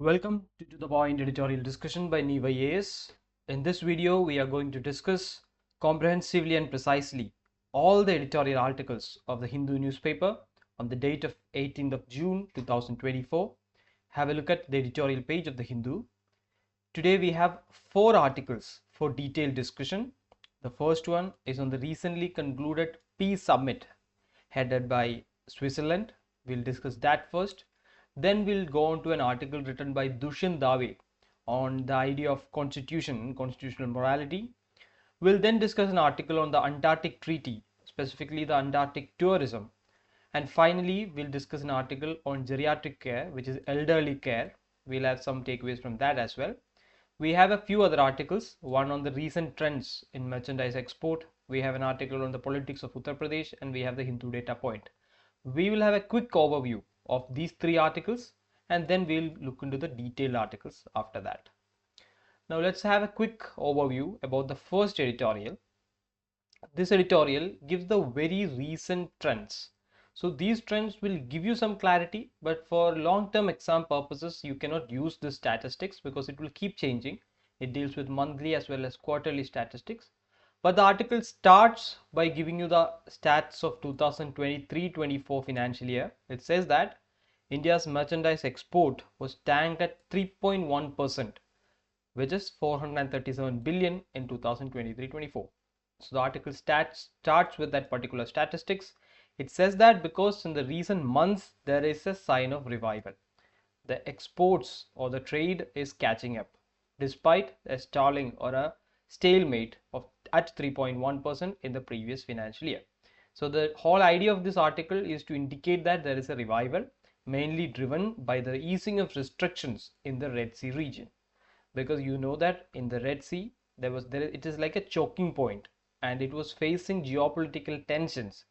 Welcome to the point editorial discussion by Neva AS. In this video, we are going to discuss comprehensively and precisely all the editorial articles of the Hindu newspaper on the date of 18th of June 2024. Have a look at the editorial page of the Hindu. Today we have 4 articles for detailed discussion. The first one is on the recently concluded Peace Summit headed by Switzerland. We'll discuss that first. Then we'll go on to an article written by Dushyant Dave on the idea of constitution and constitutional morality. We'll then discuss an article on the Antarctic Treaty, specifically the Antarctic tourism. And finally, we'll discuss an article on geriatric care, which is elderly care. We'll have some takeaways from that as well. We have a few other articles, one on the recent trends in merchandise export. We have an article on the politics of Uttar Pradesh, and we have the Hindu data point. We will have a quick overview of these 3 articles, and then we'll look into the detailed articles after that. Now let's have a quick overview about the first editorial. This editorial gives the very recent trends. So these trends will give you some clarity, but for long-term exam purposes, you cannot use the statistics because it will keep changing. It deals with monthly as well as quarterly statistics. But the article starts by giving you the stats of 2023-24 financial year. It says that India's merchandise export was tanked at 3.1%, which is 437 billion in 2023-24. So the article starts with that particular statistics. It says that because in the recent months there is a sign of revival. The exports or the trade is catching up despite a stalling or a stalemate at 3.1% in the previous financial year. So the whole idea of this article is to indicate that there is a revival mainly driven by the easing of restrictions in the Red Sea region, because you know that in the Red Sea it is like a choking point and it was facing geopolitical tensions,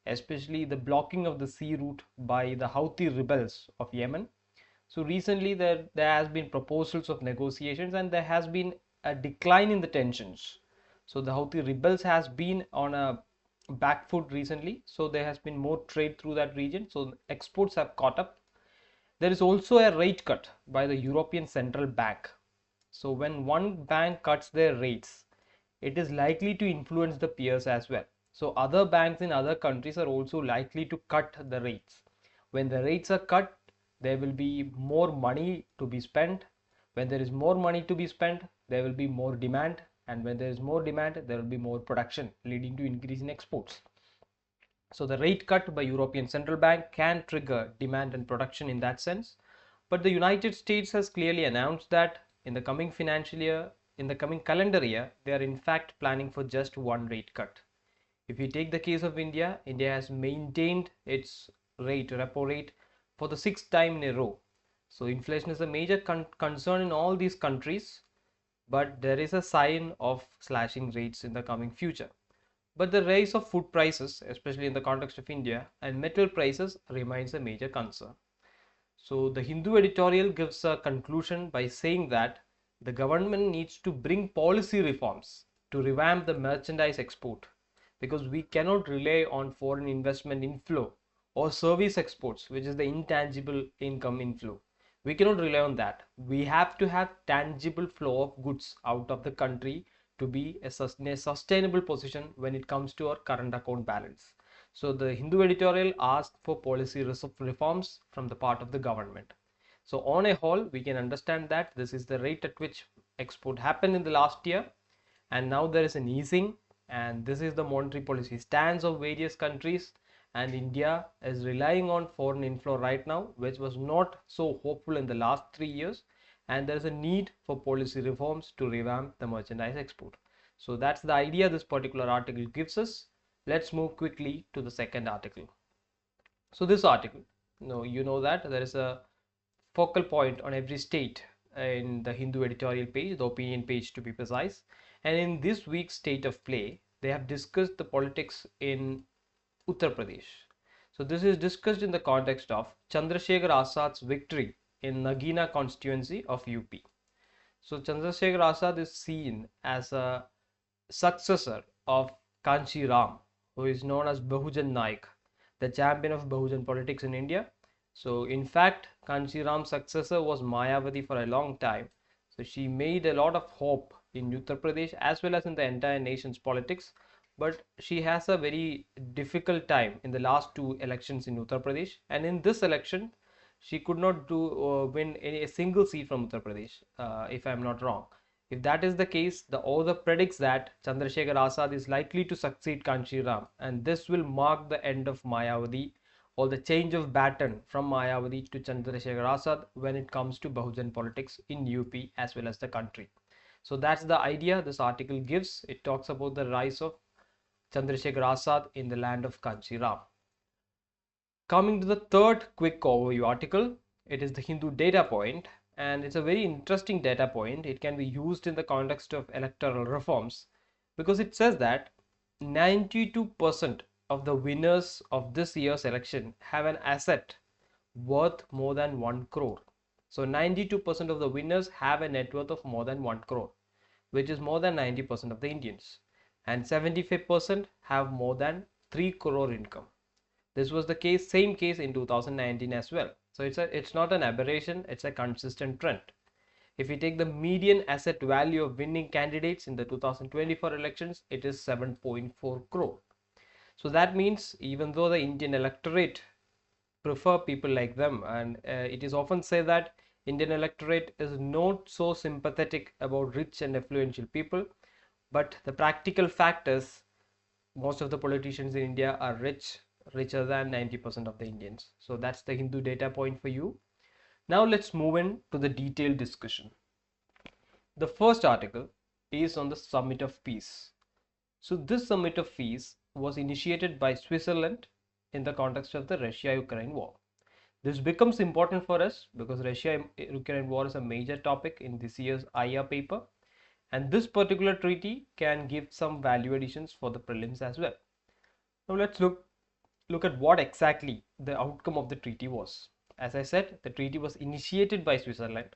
especially the blocking of the sea route by the Houthi rebels of Yemen. So recently there has been proposals of negotiations and there has been a decline in the tensions. So the Houthi rebels has been on a back foot recently, so there has been more trade through that region, so exports have caught up. There is also a rate cut by the European Central Bank. So when one bank cuts their rates, it is likely to influence the peers as well. So other banks in other countries are also likely to cut the rates. When the rates are cut, there will be more money to be spent. When there is more money to be spent, there will be more demand, and when there is more demand, there will be more production, leading to increase in exports. So the rate cut by European Central Bank can trigger demand and production in that sense. But the United States has clearly announced that in the coming financial year, in the coming calendar year, they are in fact planning for just one rate cut. If you take the case of India, India has maintained its rate, repo rate, for the 6th time in a row. So inflation is a major concern in all these countries, but there is a sign of slashing rates in the coming future. But the rise of food prices, especially in the context of India, and metal prices remains a major concern. So the Hindu editorial gives a conclusion by saying that the government needs to bring policy reforms to revamp the merchandise export, because we cannot rely on foreign investment inflow or service exports, which is the intangible income inflow. We cannot rely on that. We have to have tangible flow of goods out of the country to be a sustainable position when it comes to our current account balance. So the Hindu editorial asked for policy reforms from the part of the government. So on a whole, we can understand that this is the rate at which export happened in the last year, and now there is an easing, and this is the monetary policy stance of various countries, and India is relying on foreign inflow right now, which was not so hopeful in the last 3 years, and there is a need for policy reforms to revamp the merchandise export. So that's the idea this particular article gives us. Let's move quickly to the second article. So this article, you know that there is a focal point on every state in the Hindu editorial page, the opinion page to be precise. And in this week's state of play, they have discussed the politics in Uttar Pradesh. So this is discussed in the context of Chandrashekar Azad's victory in Nagina constituency of UP. So Chandrashekar Azad is seen as a successor of Kanchi Ram, who is known as Bahujan Naik, the champion of Bahujan politics in India. So in fact, Kanchiram's successor was Mayavati for a long time. So she made a lot of hope in Uttar Pradesh as well as in the entire nation's politics. But she has a very difficult time in the last two elections in Uttar Pradesh. And in this election, she could not win a single seat from Uttar Pradesh, if I'm not wrong. If that is the case, the author predicts that Chandrasekhar Azad is likely to succeed Kanchiram, and this will mark the end of Mayavati or the change of baton from Mayavati to Chandrasekhar Azad when it comes to Bahujan politics in UP as well as the country. So that's the idea this article gives. It talks about the rise of Chandrasekhar Azad in the land of Kanchiram. Coming to the third quick overview article, it is the Hindu data point, and it's a very interesting data point. It can be used in the context of electoral reforms because it says that 92% of the winners of this year's election have an asset worth more than 1 crore. So 92% of the winners have a net worth of more than 1 crore, which is more than 90% of the Indians, and 75% have more than 3 crore income. This was the same case in 2019 as well. So it's not an aberration, it's a consistent trend. If we take the median asset value of winning candidates in the 2024 elections, it is 7.4 crore. So that means even though the Indian electorate prefer people like them, and it is often said that Indian electorate is not so sympathetic about rich and affluential people, but the practical fact is most of the politicians in India are richer than 90% of the Indians. So that's the Hindu data point for you. Now let's move in to the detailed discussion. The first article is on the Summit of Peace. So this Summit of Peace was initiated by Switzerland in the context of the Russia-Ukraine war. This becomes important for us because Russia-Ukraine war is a major topic in this year's IR paper, and this particular treaty can give some value additions for the prelims as well. Now let's look at what exactly the outcome of the treaty was. As I said, the treaty was initiated by Switzerland.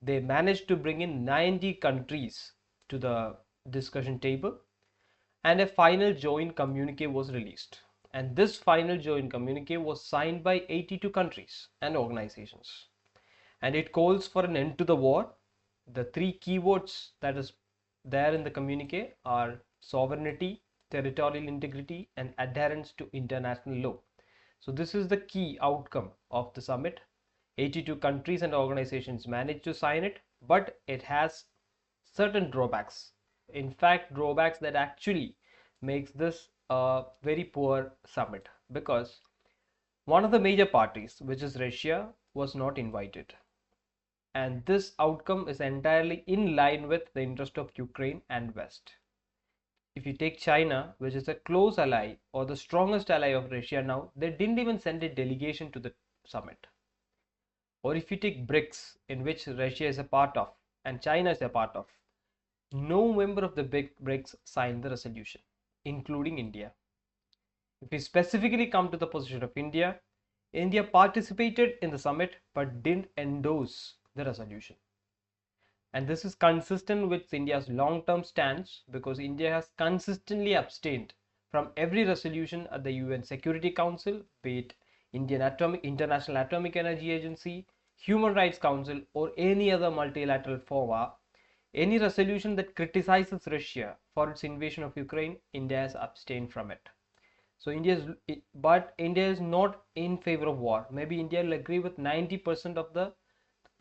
They managed to bring in 90 countries to the discussion table, and a final joint communique was released. And this final joint communique was signed by 82 countries and organizations. And it calls for an end to the war. The three keywords that is there in the communique are sovereignty, territorial integrity, and adherence to international law. So this is the key outcome of the summit. 82 countries and organizations managed to sign it, but it has certain drawbacks. In fact, drawbacks that actually makes this a very poor summit, because one of the major parties, which is Russia, was not invited. And this outcome is entirely in line with the interest of Ukraine and West. If you take China, which is a close ally or the strongest ally of Russia now, they didn't even send a delegation to the summit. Or if you take BRICS, in which Russia is a part of and China is a part of, no member of the big BRICS signed the resolution, including India. If we specifically come to the position of India, India participated in the summit but didn't endorse the resolution. And this is consistent with India's long-term stance, because India has consistently abstained from every resolution at the UN Security Council, be it International Atomic Energy Agency, Human Rights Council, or any other multilateral fora. Any resolution that criticizes Russia for its invasion of Ukraine, India has abstained from it. So India is not in favor of war. Maybe India will agree with 90% of the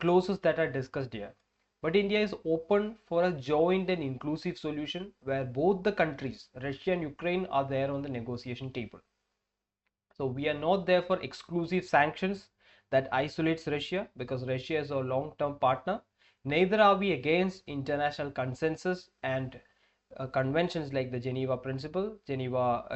clauses that are discussed here. But India is open for a joint and inclusive solution where both the countries, Russia and Ukraine, are there on the negotiation table. So we are not there for exclusive sanctions that isolates Russia, because Russia is our long-term partner. Neither are we against international consensus and conventions like the Geneva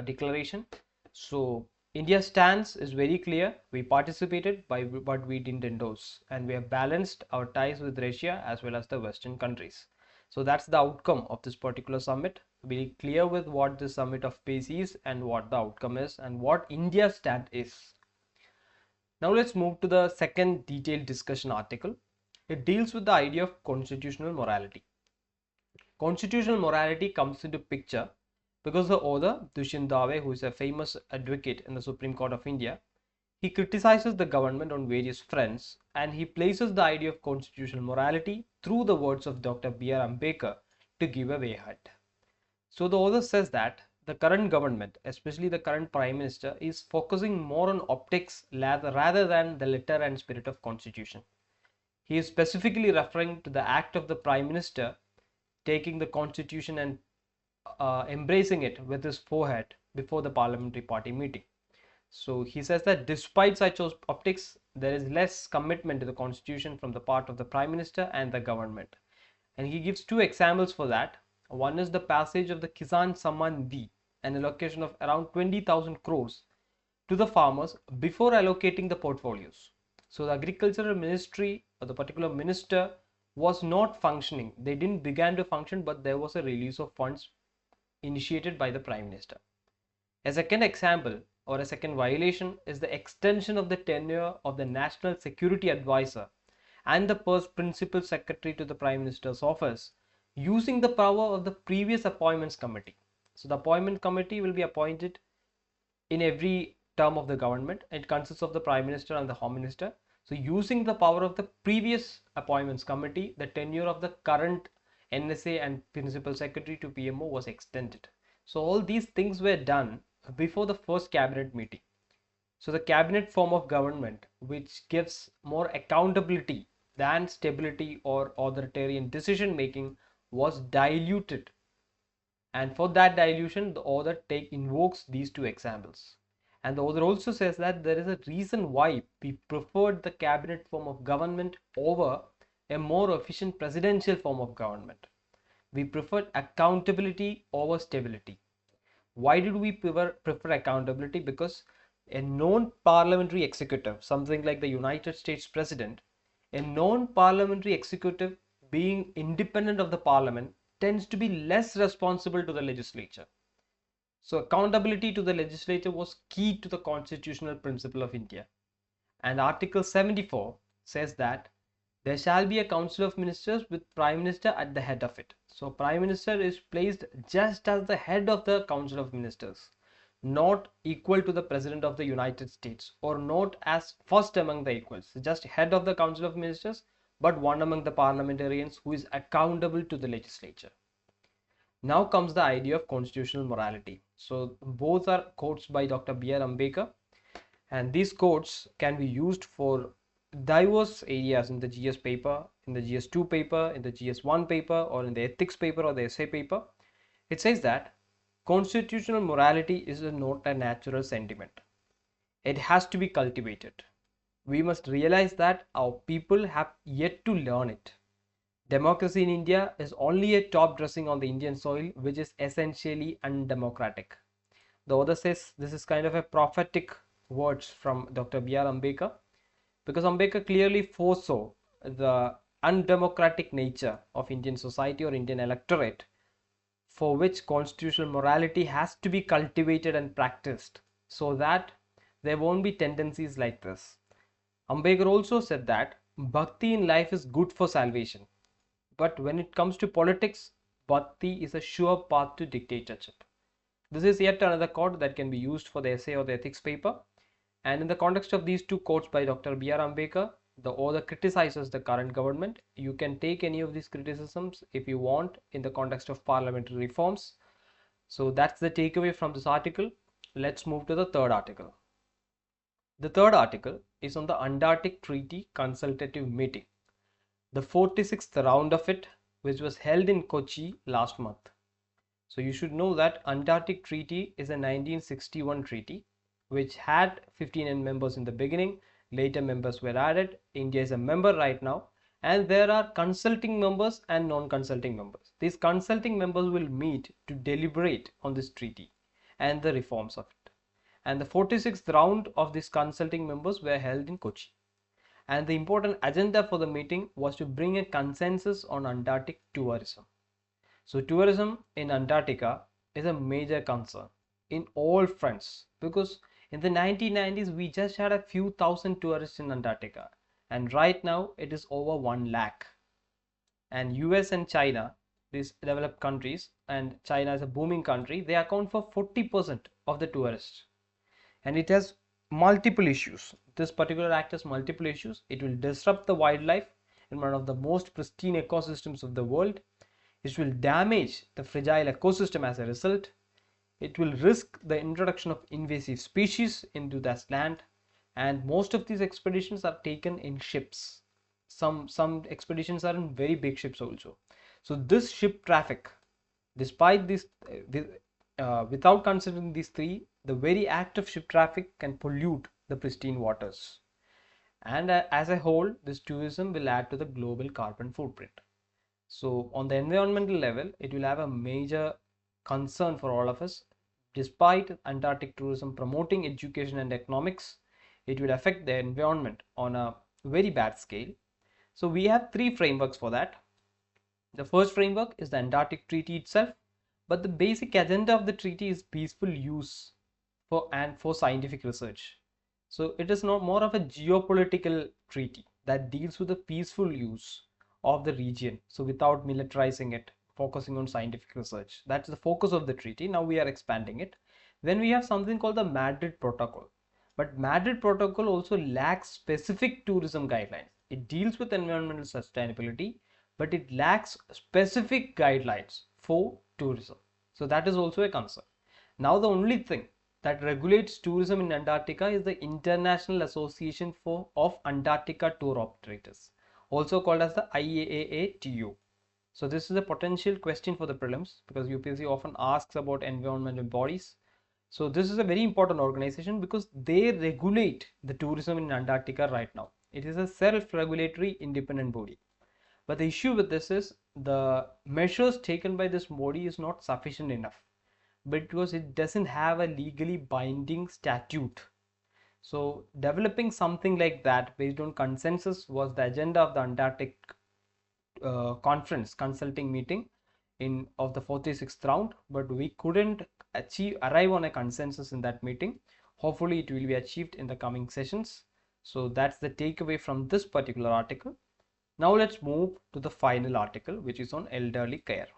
Declaration. So India's stance is very clear. We participated, but we didn't endorse, and we have balanced our ties with Russia as well as the Western countries. So that's the outcome of this particular summit. Be clear with what the Summit of Peace is and what the outcome is and what India's stand is. Now let's move to the second detailed discussion article. It deals with the idea of constitutional morality. Constitutional morality comes into picture because the author Dushyant Dave, who is a famous advocate in the Supreme Court of India, He criticizes the government on various fronts, and he places the idea of constitutional morality through the words of Dr. B.R. Ambedkar to give a way ahead. So the author says that the current government, especially the current Prime Minister, is focusing more on optics rather than the letter and spirit of Constitution. He is specifically referring to the act of the Prime Minister taking the Constitution and embracing it with his forehead before the parliamentary party meeting. So he says that despite such optics, there is less commitment to the Constitution from the part of the Prime Minister and the government. And he gives two examples for that. One is the passage of the Kisan Samman Nidhi, an allocation of around 20,000 crores to the farmers before allocating the portfolios. So the agricultural ministry or the particular minister was not functioning. They didn't begin to function, but there was a release of funds initiated by the Prime Minister. A second example or a second violation is the extension of the tenure of the National Security Advisor and the principal secretary to the Prime Minister's office using the power of the previous appointments committee. So the appointment committee will be appointed in every term of the government. It consists of the Prime Minister and the Home Minister. So using the power of the previous appointments committee, the tenure of the current NSA and principal secretary to PMO was extended. So all these things were done before the first cabinet meeting. So the cabinet form of government, which gives more accountability than stability or authoritarian decision making, was diluted. And for that dilution, the author invokes these two examples. And the author also says that there is a reason why we preferred the cabinet form of government over a more efficient presidential form of government. We preferred accountability over stability. Why did we prefer accountability? Because a non-parliamentary executive, something like the United States President, a non-parliamentary executive being independent of the parliament tends to be less responsible to the legislature. So accountability to the legislature was key to the constitutional principle of India. And Article 74 says that there shall be a council of ministers with Prime Minister at the head of it. So Prime Minister is placed just as the head of the council of ministers, not equal to the President of the United States or not as first among the equals, just head of the council of ministers, but one among the parliamentarians who is accountable to the legislature. Now comes the idea of constitutional morality. So both are quotes by Dr. B.R. Ambedkar, and these quotes can be used for diverse areas in the GS paper, in the GS2 paper, in the GS1 paper, or in the ethics paper or the essay paper. It says that constitutional morality is not a natural sentiment. It has to be cultivated. We must realize that our people have yet to learn it. Democracy in India is only a top dressing on the Indian soil, which is essentially undemocratic. The author says this is kind of a prophetic words from Dr. B.R. Ambedkar, because Ambedkar clearly foresaw the undemocratic nature of Indian society or Indian electorate, for which constitutional morality has to be cultivated and practiced so that there won't be tendencies like this. Ambedkar also said that bhakti in life is good for salvation, but when it comes to politics, bhakti is a sure path to dictatorship. This is yet another quote that can be used for the essay or the ethics paper. And in the context of these two quotes by Dr. B.R. Ambedkar, the author criticizes the current government. You can take any of these criticisms if you want in the context of parliamentary reforms. So that's the takeaway from this article. Let's move to the third article. The third article is on the Antarctic Treaty Consultative Meeting, the 46th round of it, which was held in Kochi last month. So you should know that Antarctic Treaty is a 1961 treaty which had 15 members in the beginning. Later members were added. India is a member right now, and there are consulting members and non-consulting members. These consulting members will meet to deliberate on this treaty and the reforms of it. And the 46th round of these consulting members were held in Kochi. And the important agenda for the meeting was to bring a consensus on Antarctic tourism. So tourism in Antarctica is a major concern in all fronts, because in the 1990s we just had a few thousand tourists in Antarctica, and right now it is over 1 lakh. And US and China, these developed countries, and China is a booming country, they account for 40% of the tourists. And it has multiple issues. This particular act has multiple issues. It will disrupt the wildlife in one of the most pristine ecosystems of the world. It will damage the fragile ecosystem as a result. It will risk the introduction of invasive species into this land, and most of these expeditions are taken in ships. Some expeditions are in very big ships also. So this ship traffic, despite this, without considering these three, the very act of ship traffic can pollute the pristine waters. And as a whole, this tourism will add to the global carbon footprint. So on the environmental level, it will have a major concern for all of us. Despite Antarctic tourism promoting education and economics, it will affect the environment on a very bad scale. So we have three frameworks for that. The first framework is the Antarctic Treaty itself, but the basic agenda of the treaty is peaceful use for scientific research. So it is not more of a geopolitical treaty that deals with the peaceful use of the region. So without militarizing it, focusing on scientific research. That's the focus of the treaty. Now we are expanding it. Then we have something called the Madrid Protocol. But Madrid Protocol also lacks specific tourism guidelines. It deals with environmental sustainability, but it lacks specific guidelines for tourism. So that is also a concern. Now the only thing that regulates tourism in Antarctica is the International Association of Antarctica Tour Operators, also called as the IAATO. So this is a potential question for the prelims because UPSC often asks about environmental bodies. So this is a very important organization because they regulate the tourism in Antarctica right now. It is a self-regulatory independent body. But the issue with this is the measures taken by this body is not sufficient enough because it doesn't have a legally binding statute. So developing something like that based on consensus was the agenda of the Antarctic conference consulting meeting of the 46th round, but we couldn't arrive on a consensus in that meeting. Hopefully it will be achieved in the coming sessions. So that's the takeaway from this particular article. Now let's move to the final article, which is on elderly care.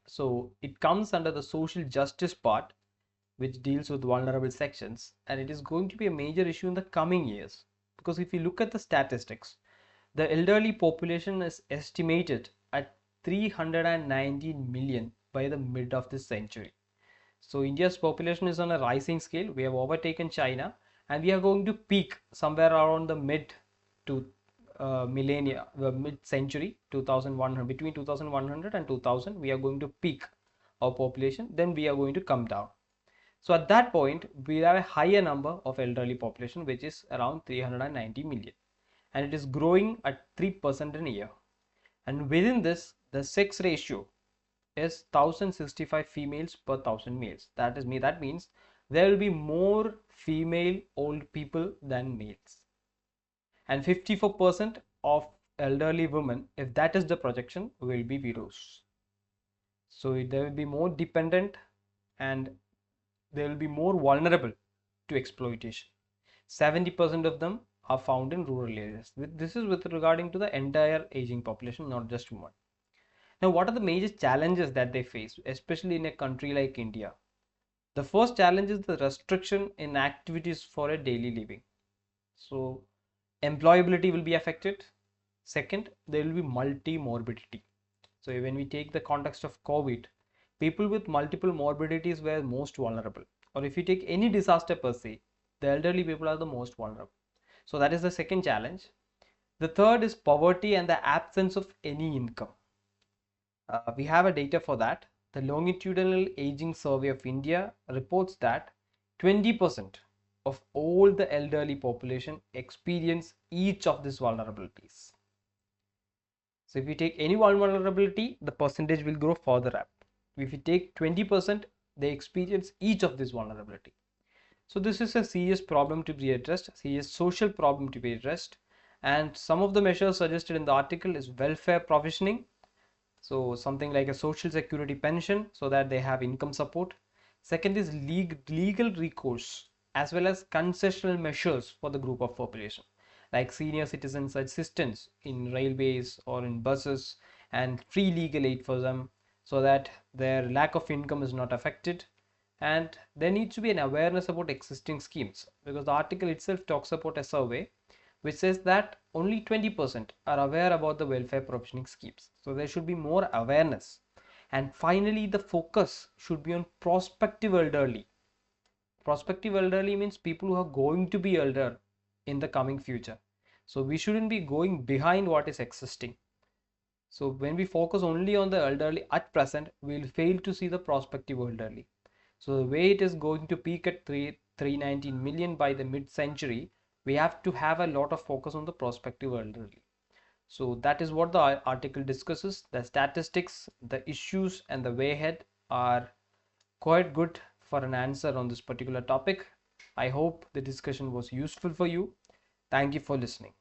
So it comes under the social justice part, which deals with vulnerable sections, and it is going to be a major issue in the coming years because if you look at the statistics, the elderly population is estimated at 319 million by the mid of this century. So India's population is on a rising scale. We have overtaken China and we are going to peak somewhere around the mid to millennia, mid-century, 2100, between 2100 and 2000, we are going to peak our population. Then we are going to come down. So at that point, we have a higher number of elderly population, which is around 390 million. And it is growing at 3% in a year. And within this, the sex ratio is 1065 females per 1000 males. That means there will be more female old people than males. And 54% of elderly women, if that is the projection, will be widows. So they will be more dependent and they will be more vulnerable to exploitation. 70% of them are found in rural areas. This is with regarding to the entire aging population, not just women. Now, what are the major challenges that they face, especially in a country like India? The first challenge is the restriction in activities for a daily living. So employability will be affected. Second, there will be multi-morbidity. So when we take the context of COVID, people with multiple morbidities were most vulnerable. Or if you take any disaster per se, the elderly people are the most vulnerable. So that is the second challenge. The third is poverty and the absence of any income. We have a data for that. The Longitudinal Aging Survey of India reports that 20% of all the elderly population experience each of these vulnerabilities. So if you take any one vulnerability, the percentage will grow further up. If you take 20%, they experience each of these vulnerability. So this is a serious problem to be addressed, serious social problem to be addressed. And some of the measures suggested in the article is welfare provisioning. So something like a social security pension so that they have income support. Second is legal recourse as well as concessional measures for the group of population like senior citizens assistance in railways or in buses and free legal aid for them so that their lack of income is not affected. and there needs to be an awareness about existing schemes, because the article itself talks about a survey which says that only 20% are aware about the welfare provisioning schemes. So there should be more awareness. And finally, the focus should be on prospective elderly. Prospective elderly means people who are going to be elder in the coming future. So we shouldn't be going behind what is existing. So when we focus only on the elderly at present, we will fail to see the prospective elderly. So the way it is going to peak at 319 million by the mid-century, we have to have a lot of focus on the prospective elderly. So that is what the article discusses. The statistics, the issues, and the way ahead are quite good for an answer on this particular topic. I hope the discussion was useful for you. Thank you for listening.